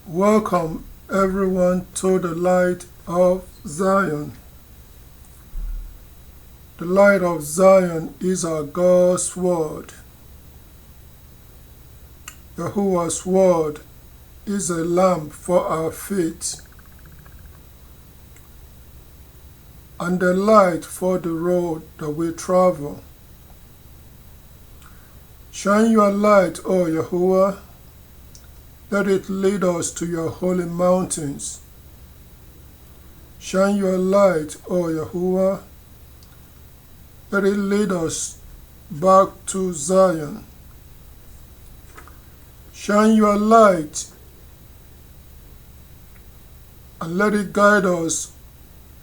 Welcome everyone to the light of Zion. The light of Zion is our God's word. Yahuwah's word is a lamp for our feet and a light for the road that we travel. Shine your light, O Yahuwah. Let it lead us to your holy mountains. Shine your light, O Yahuwah. Let it lead us back to Zion. Shine your light and let it guide us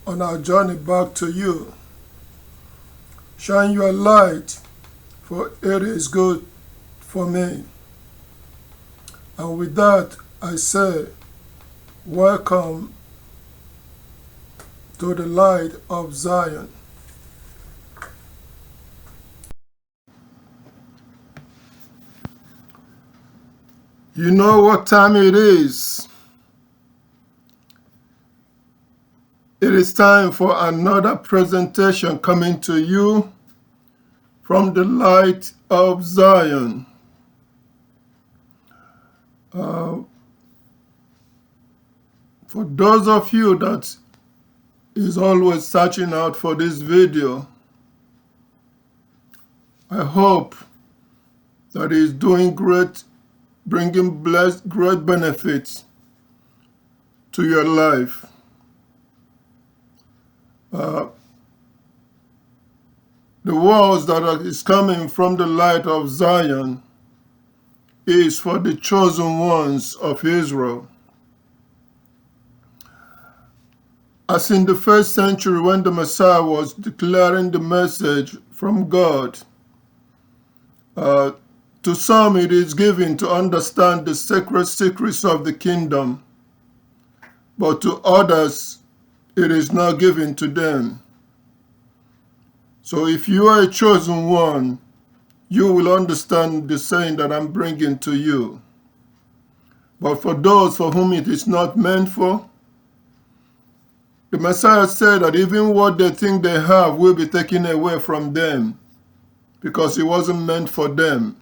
on our journey back to you. Shine your light, for it is good for me. And with that, I say, welcome to the light of Zion. You know what time it is. It is time for another presentation coming to you from the light of Zion. For those of you that is always searching out for this video, I hope that is doing great, bringing great benefits to your life. The words that is coming from the light of Zion is for the chosen ones of Israel. As in the first century when the Messiah was declaring the message from God, to some it is given to understand the sacred secrets of the kingdom, but to others it is not given to them. So if you are a chosen one, you will understand the saying that I'm bringing to you. But for those for whom it is not meant for, the Messiah said that even what they think they have will be taken away from them because it wasn't meant for them.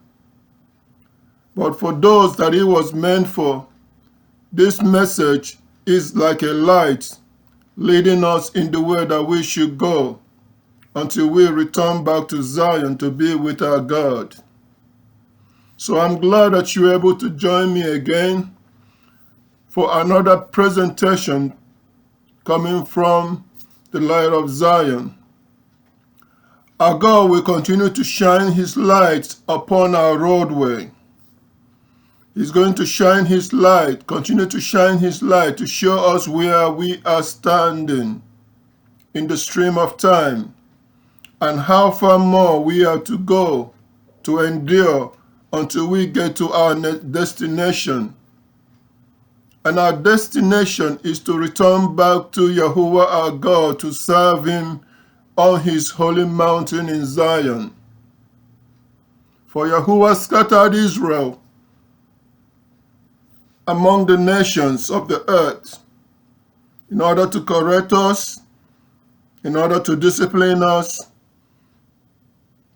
But for those that it was meant for, this message is like a light leading us in the way that we should go until we return back to Zion to be with our God. So I'm glad that you're able to join me again for another presentation coming from the light of Zion. Our God will continue to shine his light upon our roadway. He's going to shine his light, continue to shine his light to show us where we are standing in the stream of time and how far more we are to go to endure until we get to our destination. And our destination is to return back to Yahuwah our God to serve him on his holy mountain in Zion. For Yahuwah scattered Israel among the nations of the earth in order to correct us, in order to discipline us,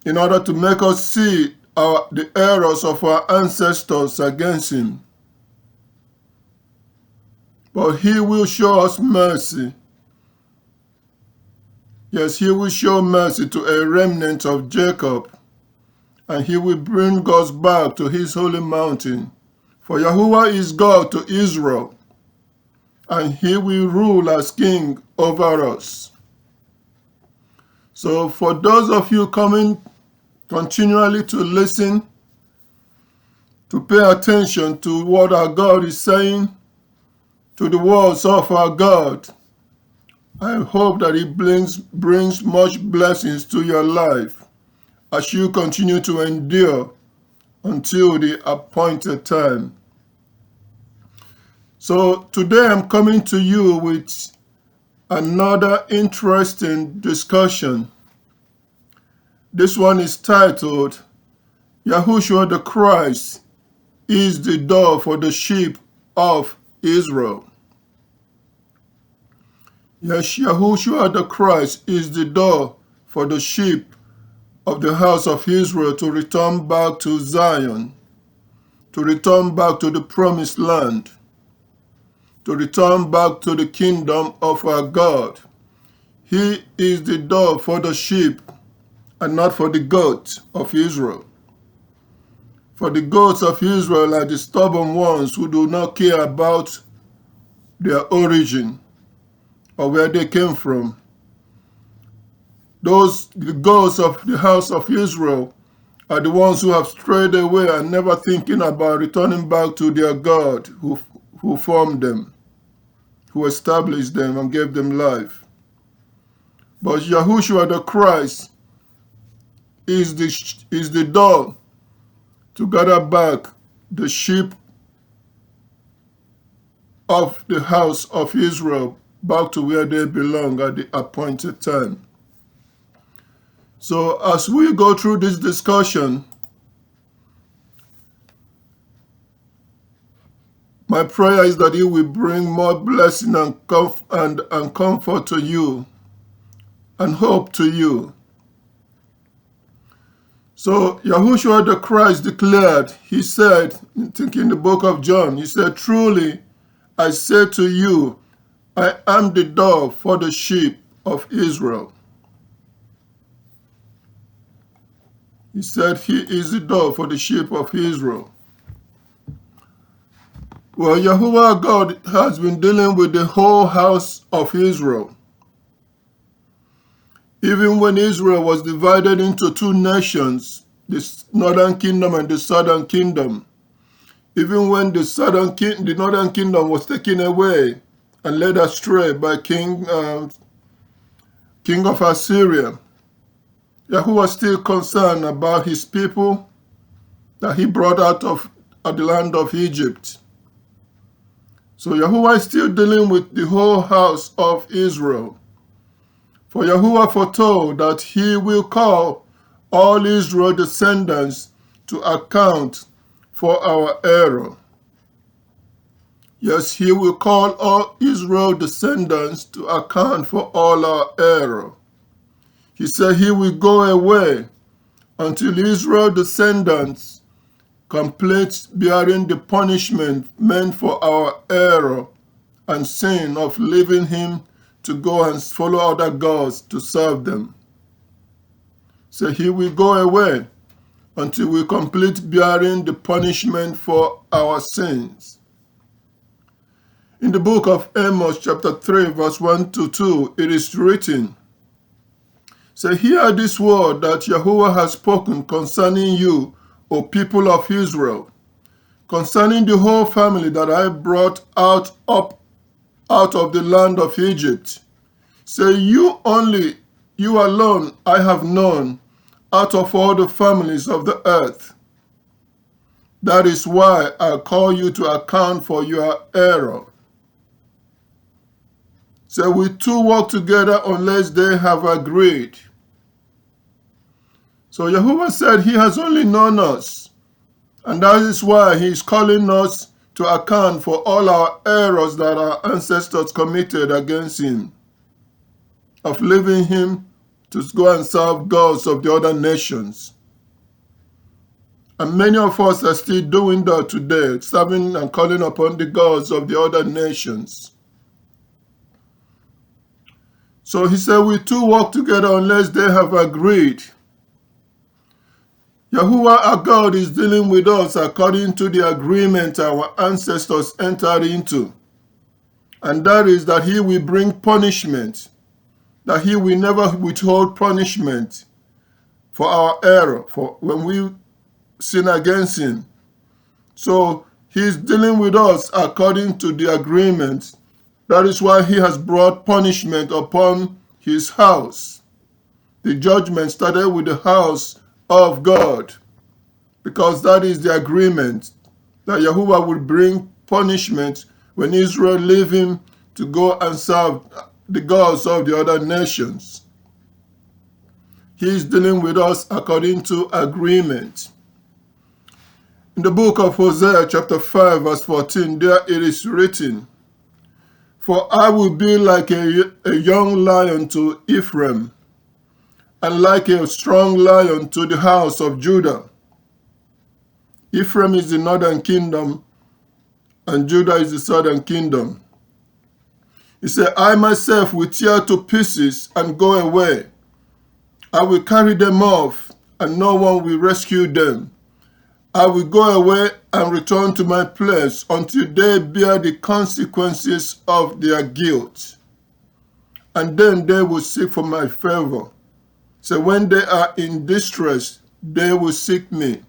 in order to make us see the errors of our ancestors against him. But he will show us mercy. Yes, he will show mercy to a remnant of Jacob, and he will bring us back to his holy mountain. For Yahuwah is God to Israel, and he will rule as king over us. So for those of you coming continually to listen, to pay attention to what our God is saying, to the words of our God, I hope that it brings much blessings to your life as you continue to endure until the appointed time. So today I'm coming to you with another interesting discussion. This one is titled, Yahushua the Christ is the door for the sheep of Israel. Yes, Yahushua the Christ is the door for the sheep of the house of Israel to return back to Zion, to return back to the promised land, to return back to the kingdom of our God. He is the door for the sheep and not for the goats of Israel. For the goats of Israel are the stubborn ones who do not care about their origin or where they came from. The goats of the house of Israel are the ones who have strayed away and never thinking about returning back to their God who formed them, who established them and gave them life. But Yahushua the Christ is the door to gather back the sheep of the house of Israel back to where they belong at the appointed time. So as we go through this discussion, my prayer is that it will bring more blessing and comfort to you and hope to you. So Yahushua the Christ declared, he said, I think in the book of John, he said, "Truly I say to you, I am the door for the sheep of Israel." He said he is the door for the sheep of Israel. Well, Yahuwah God has been dealing with the whole house of Israel. Even when Israel was divided into two nations, the northern kingdom and the southern kingdom, even when the northern kingdom was taken away and led astray by king of Assyria, Yahuwah was still concerned about his people that he brought out of the land of Egypt. So Yahuwah is still dealing with the whole house of Israel. For Yahuwah foretold that he will call all Israel descendants to account for our error. Yes, he will call all Israel descendants to account for all our error. He said he will go away until Israel descendants complete bearing the punishment meant for our error and sin of leaving him to go and follow other gods to serve them. So he will go away until we complete bearing the punishment for our sins. In the book of Amos chapter 3 verse 1 to 2, it is written, "Say, hear this word that Yahuwah has spoken concerning you, O people of Israel, concerning the whole family that I brought out of the land of Egypt. Say, you alone I have known out of all the families of the earth. That is why I call you to account for your error. So we two walk together unless they have agreed." So Yahuwah said he has only known us, and that is why he is calling us to account for all our errors that our ancestors committed against him, of leaving him to go and serve gods of the other nations. And many of us are still doing that today, serving and calling upon the gods of the other nations. So he said, we two walk together unless they have agreed. Yahuwah our God is dealing with us according to the agreement our ancestors entered into. And that is that he will bring punishment, that he will never withhold punishment for our error, for when we sin against him. So he is dealing with us according to the agreement. That is why he has brought punishment upon his house. The judgment started with the house of God, because that is the agreement, that Yahuwah will bring punishment when Israel leave him to go and serve the gods of the other nations. He is dealing with us according to agreement. In the book of Hosea chapter 5 verse 14, there it is written, "For I will be like a young lion to Ephraim, and like a strong lion to the house of Judah." Ephraim is the northern kingdom, and Judah is the southern kingdom. He said, "I myself will tear to pieces and go away. I will carry them off, and no one will rescue them. I will go away and return to my place until they bear the consequences of their guilt. And then they will seek for my favor. So when they are in distress, they will seek me."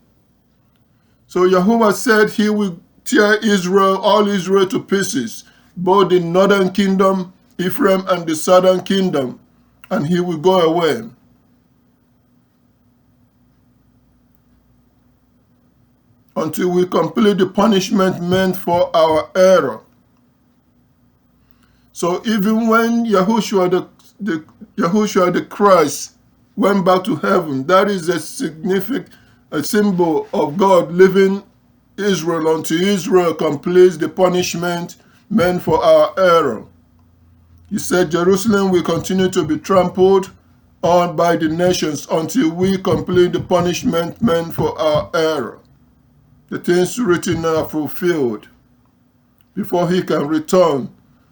So Yahuwah said he will tear Israel, all Israel to pieces, both the northern kingdom, Ephraim, and the southern kingdom, and he will go away. Until we complete the punishment meant for our error. So even when Yahushua the Christ went back to heaven, that is a symbol of God leaving Israel until Israel completes the punishment meant for our error. He said Jerusalem will continue to be trampled on by the nations until we complete the punishment meant for our error. The things written are fulfilled before he can return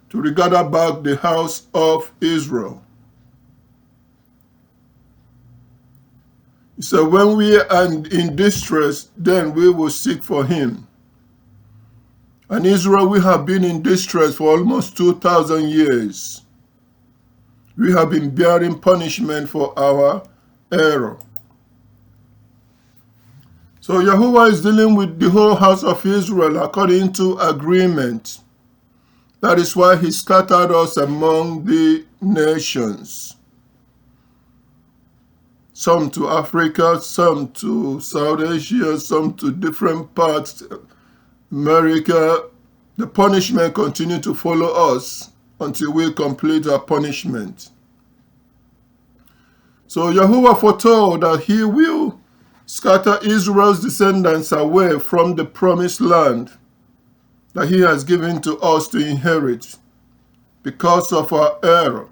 to regather back the house of Israel. He said, when we are in distress, then we will seek for him. And Israel, we have been in distress for almost 2,000 years. We have been bearing punishment for our error. So Yahuwah is dealing with the whole house of Israel according to agreement. That is why he scattered us among the nations. Some to Africa, some to South Asia, some to different parts, America. The punishment continues to follow us until we complete our punishment. So Yahuwah foretold that he will scatter Israel's descendants away from the promised land that he has given to us to inherit because of our error.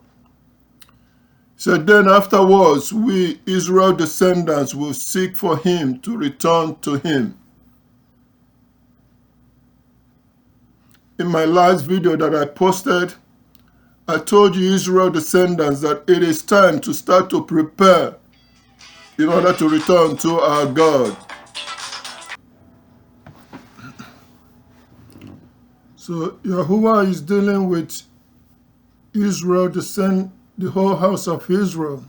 So then afterwards, we, Israel descendants, will seek for him to return to him. In my last video that I posted, I told you, Israel descendants, that it is time to start to prepare in order to return to our God. So Yahuwah is dealing with Israel, the whole house of Israel.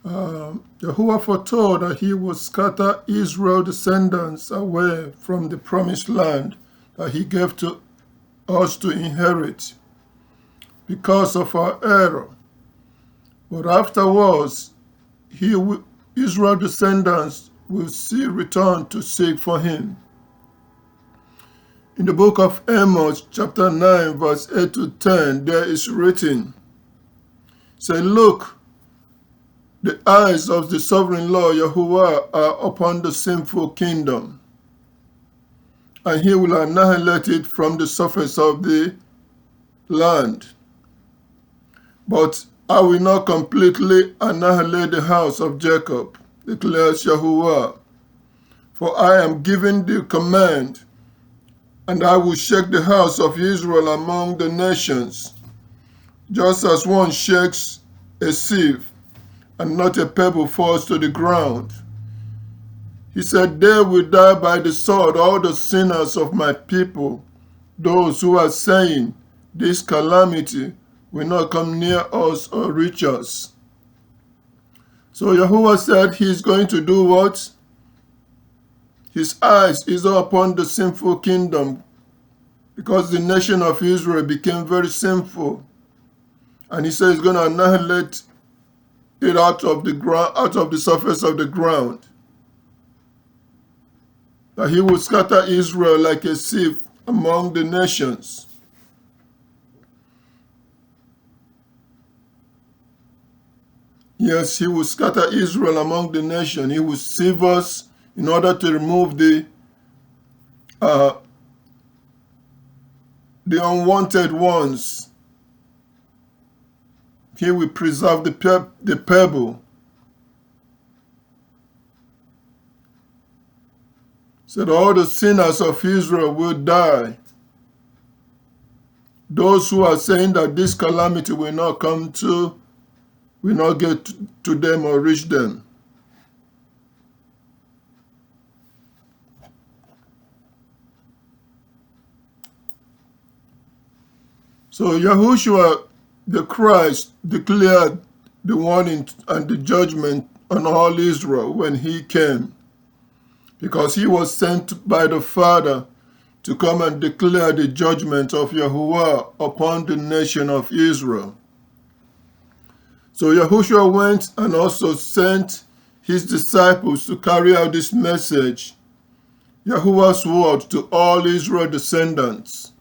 Yahuwah foretold that he would scatter Israel descendants away from the promised land that he gave to us to inherit because of our error. But afterwards, Israel descendants will return to seek for him. In the book of Amos, chapter 9, verse 8 to 10, there is written, say, "Look, the eyes of the sovereign Lord Yahuwah are upon the sinful kingdom, and he will annihilate it from the surface of the land. But I will not completely annihilate the house of Jacob, declares Yahuwah, for I am giving the command, and I will shake the house of Israel among the nations, just as one shakes a sieve, and not a pebble falls to the ground." He said, "They will die by the sword, all the sinners of my people, those who are saying, this calamity will not come near us or reach us." So Yahuwah said he's going to do what? His eyes is upon the sinful kingdom, because the nation of Israel became very sinful. And he said he's going to annihilate it out of the ground, out of the surface of the ground. That he will scatter Israel like a sieve among the nations. Yes, he will scatter Israel among the nations. He will sieve us in order to remove the unwanted ones. He will preserve the pebble. So that all the sinners of Israel will die. Those who are saying that this calamity will not get to them or reach them. So Yahushua, the Christ, declared the warning and the judgment on all Israel when he came, because he was sent by the Father to come and declare the judgment of Yahuwah upon the nation of Israel. So Yahushua went and also sent his disciples to carry out this message, Yahuwah's word to all Israel descendants.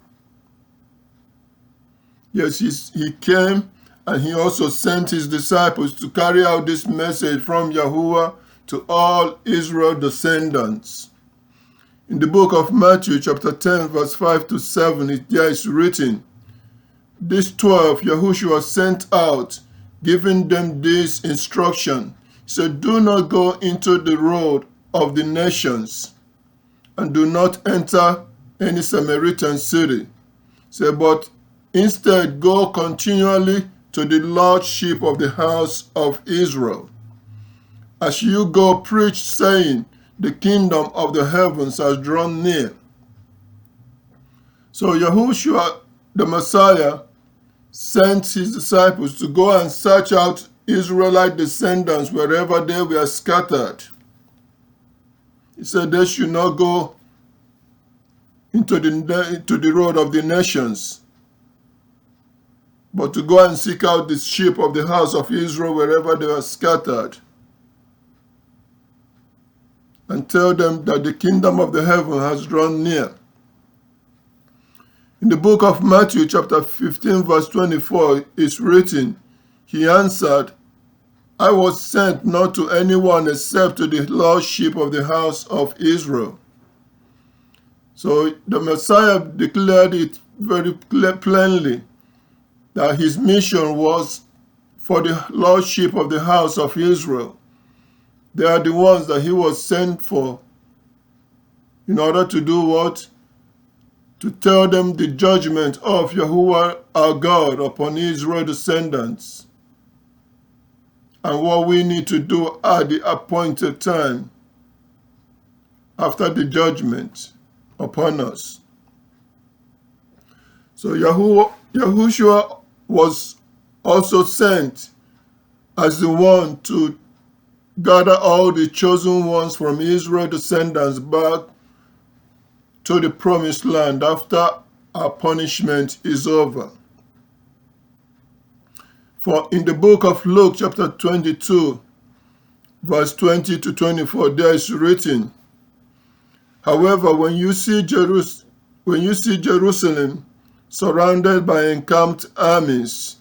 Yes, he came and he also sent his disciples to carry out this message from Yahuwah to all Israel descendants. In the book of Matthew chapter 10 verse 5 to 7, there is written, "These 12 Yahushua sent out, giving them this instruction. He said, do not go into the road of the nations, and do not enter any Samaritan city. He said, but instead go continually to the lost sheep of the house of Israel. As you go, preach, saying, the kingdom of the heavens has drawn near." So Yahushua, the Messiah, sent his disciples to go and search out Israelite descendants wherever they were scattered. He said they should not go into the road of the nations, but to go and seek out the sheep of the house of Israel wherever they were scattered, and tell them that the kingdom of the heaven has drawn near. In the book of Matthew chapter 15 verse 24 is written, he answered, "I was sent not to anyone except to the lost sheep of the house of Israel." So the Messiah declared it very plainly that his mission was for the lost sheep of the house of Israel. They are the ones that he was sent for, in order to do what? To tell them the judgment of Yahuwah our God upon Israel descendants, and what we need to do at the appointed time after the judgment upon us. So Yahushua was also sent as the one to gather all the chosen ones from Israel descendants back to the promised land after our punishment is over. For in the book of Luke chapter 22 verse 20 to 24, there is written, "However, when you see Jerusalem surrounded by encamped armies,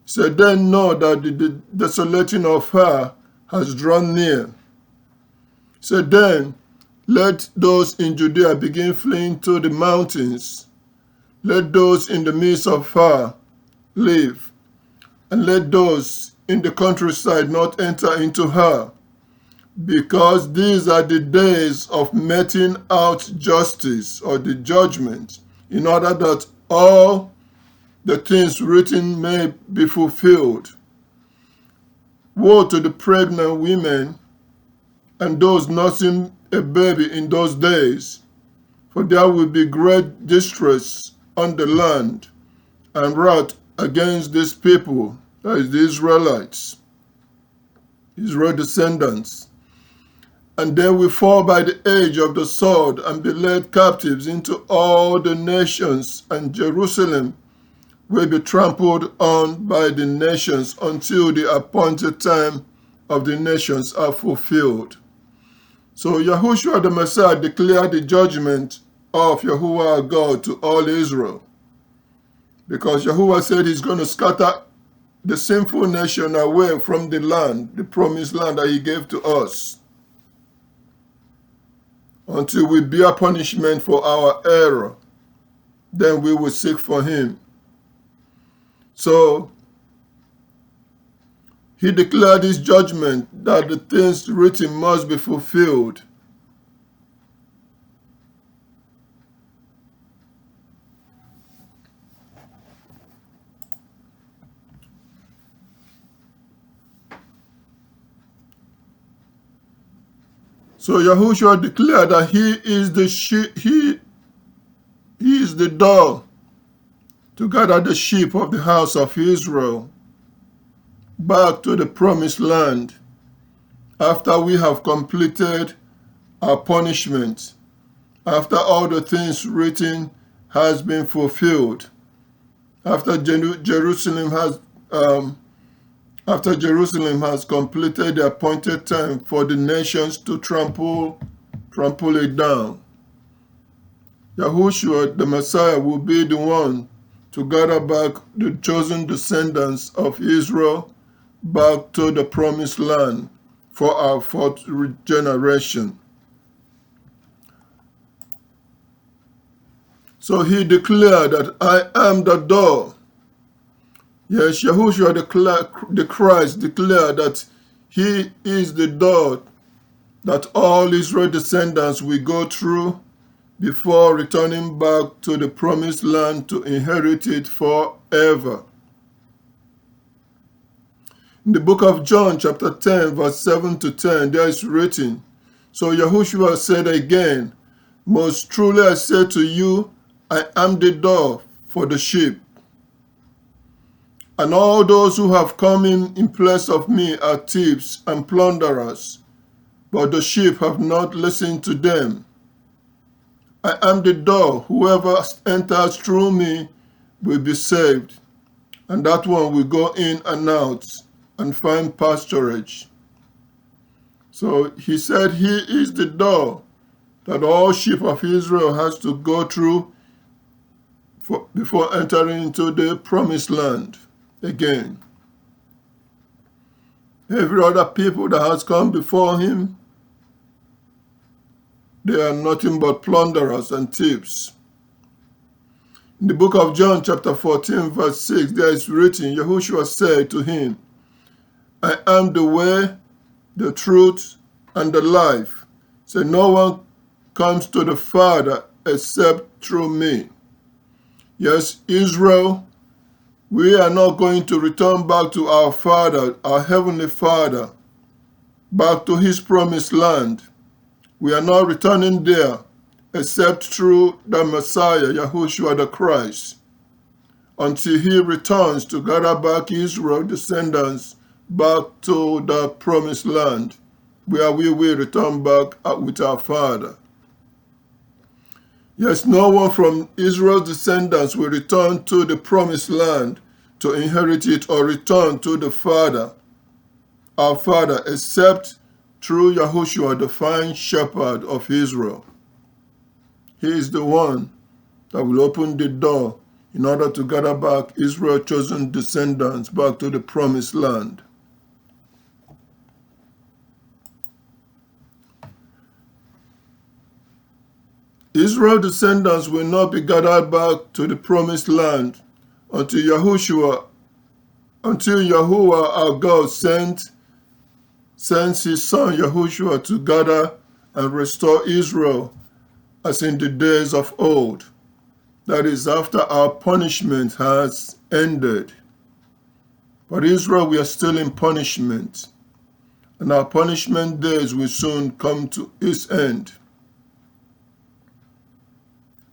so then know that the desolating of her has drawn near. So then let those in Judea begin fleeing to the mountains. Let those in the midst of her leave, and let those in the countryside not enter into her, because these are the days of meting out justice," or the judgment, in order that all the things written may be fulfilled. Woe to the pregnant women and those nursing a baby in those days, for there will be great distress on the land and wrath against this people, that is the Israelites, Israel descendants. And they will fall by the edge of the sword and be led captives into all the nations, and Jerusalem will be trampled on by the nations until the appointed time of the nations are fulfilled. So Yahushua the Messiah declared the judgment of Yahuwah God to all Israel, because Yahuwah said he's going to scatter the sinful nation away from the land, the promised land that he gave to us. until we bear punishment for our error. Then we will seek for him. So he declared his judgment that the things written must be fulfilled. So Yahushua declared that he is the door to gather the sheep of the house of Israel back to the promised land after we have completed our punishment, after all the things written has been fulfilled, after Jerusalem has completed the appointed time for the nations to trample it down. Yahushua, the Messiah, will be the one to gather back the chosen descendants of Israel back to the promised land for our fourth generation. So he declared that I am the door. Yes, Yahushua the Christ declared that he is the door that all Israel descendants will go through before returning back to the promised land to inherit it forever. In the book of John, chapter 10, verse 7 to 10, there is written, So Yahushua said again, Most truly I say to you, I am the door for the sheep. And all those who have come in place of me are thieves and plunderers, but the sheep have not listened to them. I am the door. Whoever enters through me will be saved, and that one will go in and out and find pasturage. So he said he is the door that all sheep of Israel has to go through before entering into the promised land again. Every other people that has come before him, they are nothing but plunderers and thieves. In the book of John, chapter 14, verse 6, there is written, Yahushua said to him, I am the way, the truth, and the life. So no one comes to the Father except through me. Yes, Israel, we are not going to return back to our Father, our Heavenly Father, back to his promised land. We are not returning there except through the Messiah, Yahushua the Christ, until he returns to gather back Israel descendants back to the promised land, where we will return back with our Father. Yes, no one from Israel's descendants will return to the promised land to inherit it or return to the Father, our Father, except through Yahushua, the fine shepherd of Israel. He is the one that will open the door in order to gather back Israel's chosen descendants back to the promised land. Israel's descendants will not be gathered back to the promised land until Yahuwah our God sends his son Yahushua to gather and restore Israel as in the days of old. That is, after our punishment has ended. But Israel, we are still in punishment, and our punishment days will soon come to its end.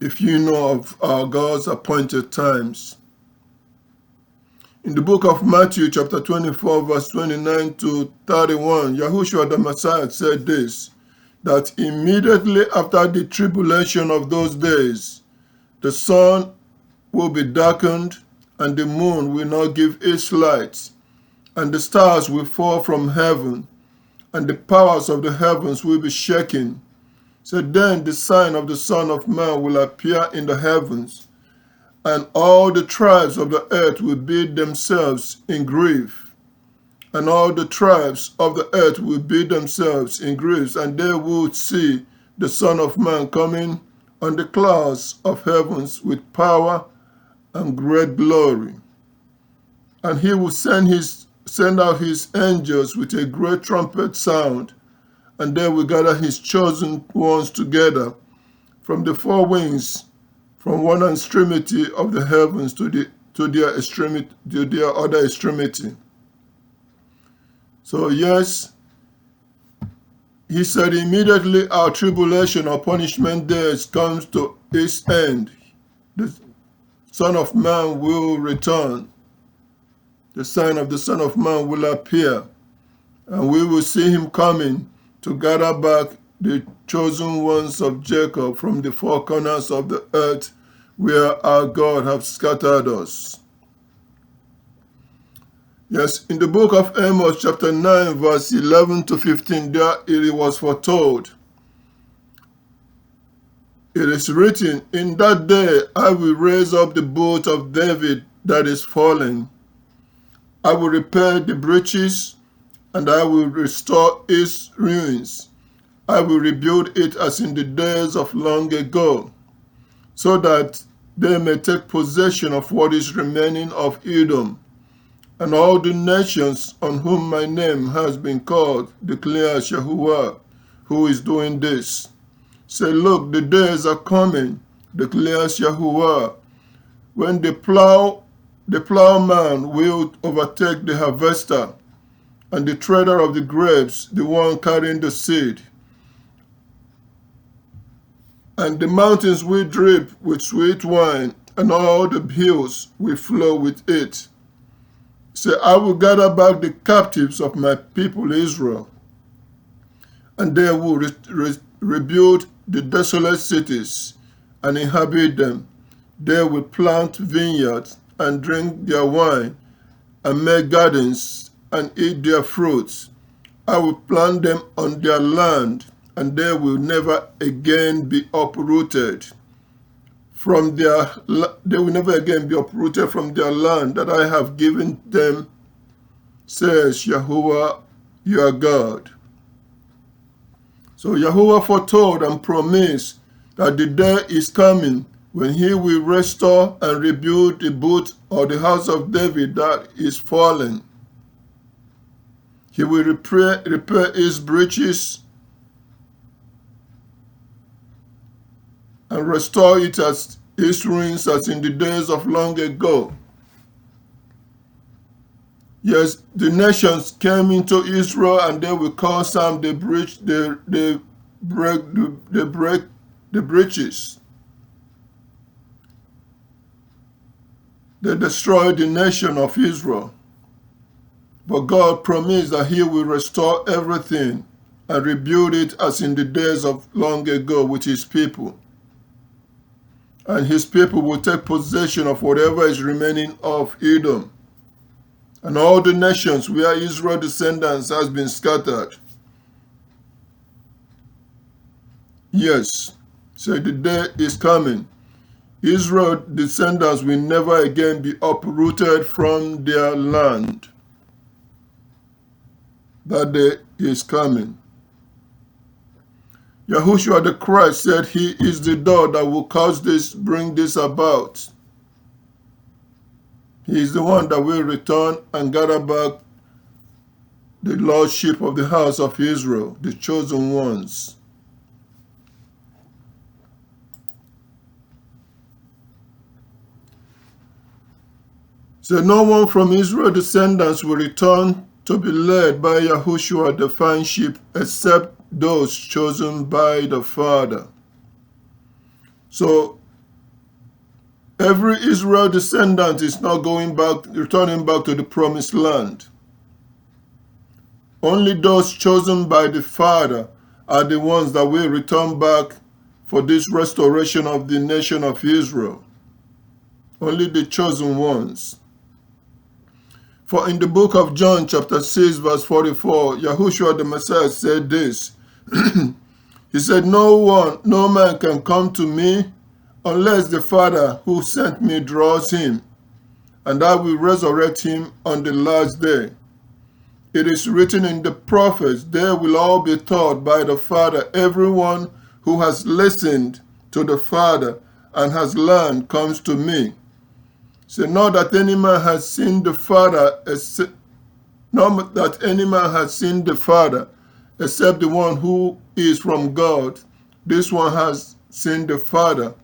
If you know of our God's appointed times. In the book of Matthew, chapter 24, verse 29 to 31, Yahushua the Messiah said this, that immediately after the tribulation of those days, the sun will be darkened, and the moon will not give its light, and the stars will fall from heaven, and the powers of the heavens will be shaken. So then the sign of the Son of Man will appear in the heavens, and all the tribes of the earth will beat themselves in grief. And all the tribes of the earth will beat themselves in grief, and they will see the Son of Man coming on the clouds of heavens with power and great glory. And he will send out his angels with a great trumpet sound, and they will gather his chosen ones together from the four winds, from one extremity of the heavens to their other extremity. So yes, he said, immediately our tribulation or punishment days comes to its end, the Son of Man will return. The sign of the Son of Man will appear, and we will see him coming to gather back the chosen ones of Jacob from the four corners of the earth where our God has scattered us. Yes, in the book of Amos chapter 9 verse 11 to 15, there it was foretold. It is written, in that day I will raise up the boat of David that is fallen. I will repair the breaches, and I will restore its ruins. I will rebuild it as in the days of long ago, so that they may take possession of what is remaining of Edom, and all the nations on whom my name has been called, declares Yahuwah, who is doing this. Say, look, the days are coming, declares Yahuwah, when the plowman will overtake the harvester, and the treader of the grapes, the one carrying the seed. And the mountains will drip with sweet wine, and all the hills will flow with it. Say, I will gather back the captives of my people Israel, and they will rebuild the desolate cities and inhabit them. They will plant vineyards and drink their wine, and make gardens and eat their fruits. I will plant them on their land, and they will never again be uprooted from their land that I have given them, says Yahuwah your God. So Yahuwah foretold and promised that the day is coming when he will restore and rebuild the boot or the house of David that is fallen. He will repair its breaches and restore it as its ruins as in the days of long ago. Yes, the nations came into Israel, and they will call some the breaches. They destroyed the nation of Israel. But God promised that he will restore everything and rebuild it as in the days of long ago with his people. And his people will take possession of whatever is remaining of Edom and all the nations where Israel's descendants has been scattered. Yes, so the day is coming. Israel's descendants will never again be uprooted from their land. That day is coming. Yahushua the Christ said he is the door that will bring this about. He is the one that will return and gather back the lordship of the house of Israel, the chosen ones. So no one from Israel's descendants will return to be led by Yahushua the fine sheep, except those chosen by the Father. So every Israel descendant is not returning back to the promised land. Only those chosen by the Father are the ones that will return back for this restoration of the nation of Israel. Only the chosen ones. For in the book of John chapter 6 verse 44, Yahushua the Messiah said this. He said, no man can come to me unless the Father who sent me draws him, and I will resurrect him on the last day. It is written in the prophets, they will all be taught by the Father. Everyone who has listened to the Father and has learned comes to me. So not that any man has seen the Father, not that any man has seen the Father, except the one who is from God. This one has seen the Father.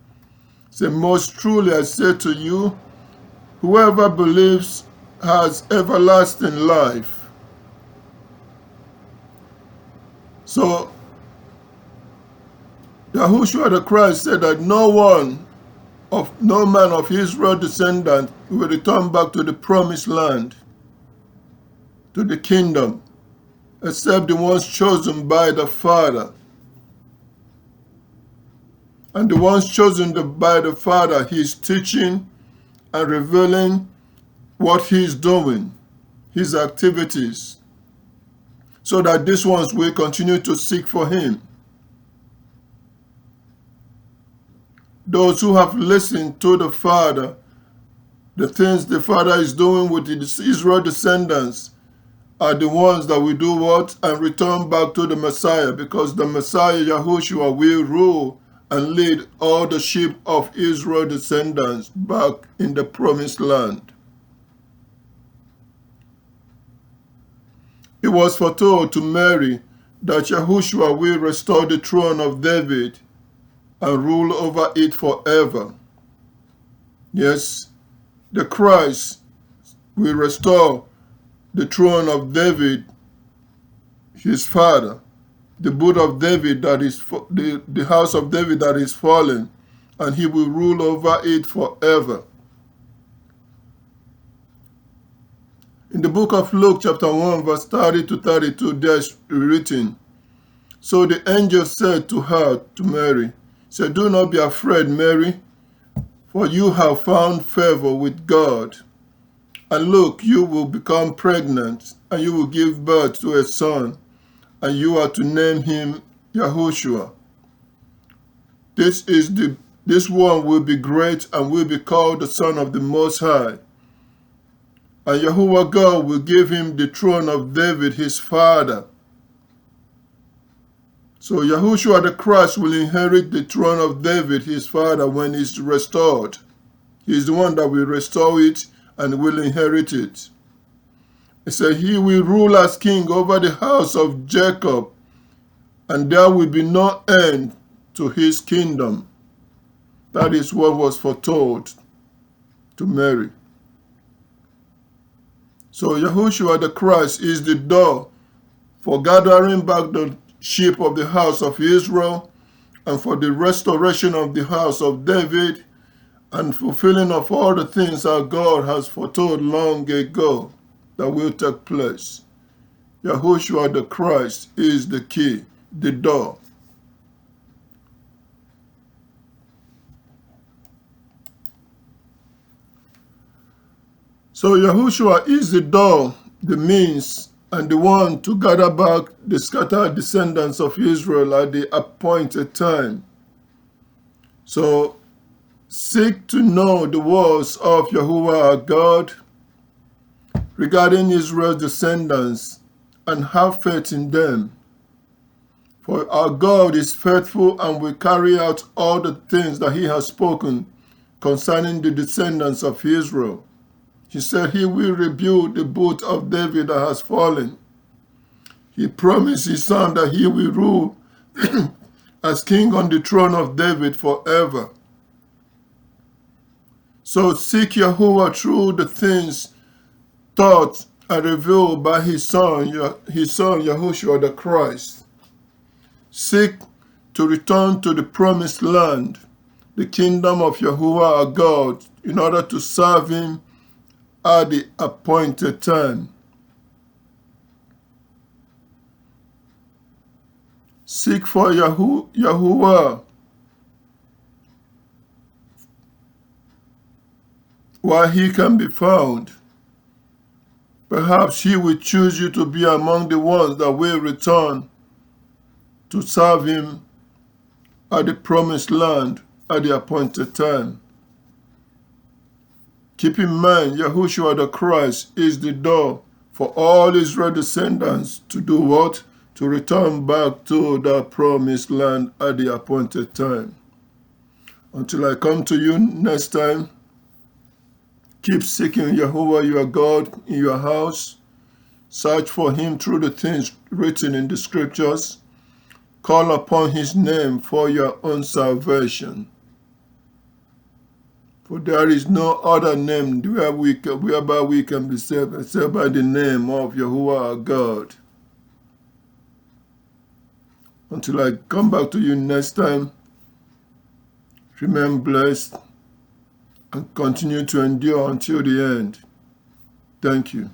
So most truly I say to you, whoever believes has everlasting life. So Yahushua the Christ said that no man of Israel descendant will return back to the promised land, to the kingdom, except the ones chosen by the Father. And the ones chosen by the Father, he's teaching and revealing what he's doing, his activities, so that these ones will continue to seek for him. Those who have listened to the Father, the things the Father is doing with the Israel descendants, are the ones that will do what? And return back to the Messiah, because the Messiah, Yahushua, will rule and lead all the sheep of Israel descendants back in the promised land. It was foretold to Mary that Yahushua will restore the throne of David and rule over it forever. Yes, the Christ will restore the throne of David, his father, the boot of David that is the house of David that is fallen, and he will rule over it forever. In the book of Luke chapter 1 verse 30 to 32, there's written, so the angel said to her, to Mary, said, do not be afraid, Mary, for you have found favor with God. And look, you will become pregnant, and you will give birth to a son, and you are to name him Yahushua. This one will be great and will be called the Son of the Most High. And Yahuwah God will give him the throne of David his father. So Yahushua the Christ will inherit the throne of David his father when it's restored. He is the one that will restore it and will inherit it. It said he will rule as king over the house of Jacob, and there will be no end to his kingdom. That is what was foretold to Mary. So Yahushua the Christ is the door for gathering back the sheep of the house of Israel and for the restoration of the house of David and fulfilling of all the things our God has foretold long ago that will take place. Yahushua the Christ is the key, the door. So Yahushua is the door, the means, and the one to gather back the scattered descendants of Israel at the appointed time. So seek to know the words of Yahuwah our God regarding Israel's descendants and have faith in them. For our God is faithful and will carry out all the things that he has spoken concerning the descendants of Israel. He said he will rebuild the boot of David that has fallen. He promised his son that he will rule as king on the throne of David forever. So seek Yahuwah through the things taught and revealed by his son Yahushua the Christ. Seek to return to the promised land, the kingdom of Yahuwah our God, in order to serve him at the appointed time. Seek for Yahuwah while he can be found. Perhaps he will choose you to be among the ones that will return to serve him at the promised land at the appointed time. Keep in mind, Yahushua the Christ is the door for all Israel descendants to do what? to return back to the promised land at the appointed time. Until I come to you next time, keep seeking Yahuwah your God in your house. Search for him through the things written in the scriptures. Call upon his name for your own salvation. For there is no other name whereby we can be saved except by the name of Yahuwah our God. Until I come back to you next time, remain blessed and continue to endure until the end. Thank you.